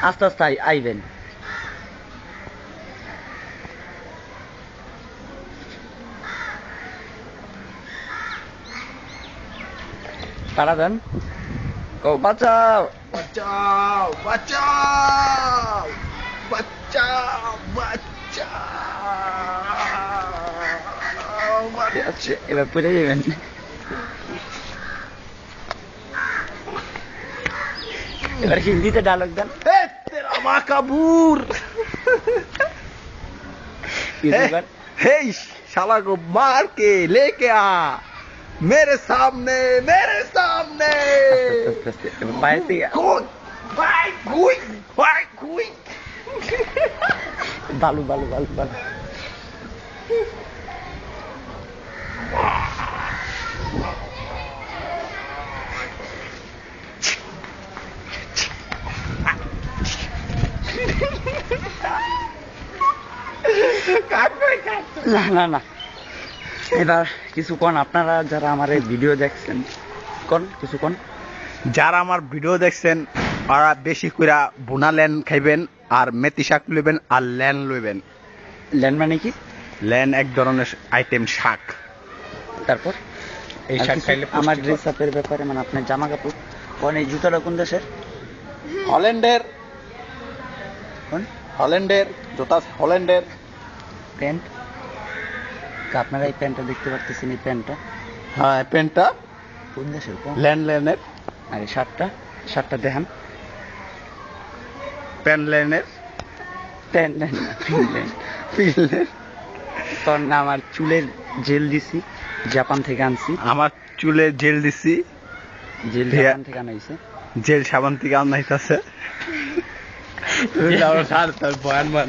আস্তে আস্তে আইবেন। তারা দেন, বাঁচাও বাঁচাও বাঁচাও বাঁচাও বাঁচাও। আচ্ছা, এবার পড়ে যাবেন। এবার হিন্দিতে ডায়লগ দেন। तेरा माँ का बूर। हे शाला को मार के लेके आ मेरे सामने मेरे सामने। বাইরে থেকে বালু বালু বালু বালু। না না না, এবার কিছু কোন আপনারা যারা আমার এই ভিডিও দেখছেন, কোন কিছু কোন। যারা আমার ভিডিও দেখছেন ওরা বেশি করে বুনা লেন খাইবেন আর মেথি শাক লইবেন আর লেন লইবেন। লেন মানে কি? লেন এক ধরনের আইটেম শাক। তারপর এই শাক খাইলে আমার ড্রেস আপের ব্যাপারে, মানে আপনার জামা কাপড় কোন, এই জুতাটা কোন দেশের? হল্যান্ডের। কোন? হল্যান্ডের জুতা, হল্যান্ডের। প্যান্ট, আপনারা এই প্যান্টটা দেখতে পাচ্ছেন, এই প্যান্টটা হ্যাঁ প্যান্টটা কোন দেশের? কোন? ল্যান্ড লেনের। আর এই শার্টটা, শার্টটা দেখান। প্যান্ট লেনের। প্যান্ট না, ফিনল্যান্ড। ফিনল্যান্ড। তোর না, আমার চুলের জেল দিছি, জাপান থেকে আনছি। আমার চুলে জেল দিছি, জেল জাপান থেকে আনা হয়েছে। জেল সাবান থেকে আনাইতেছে।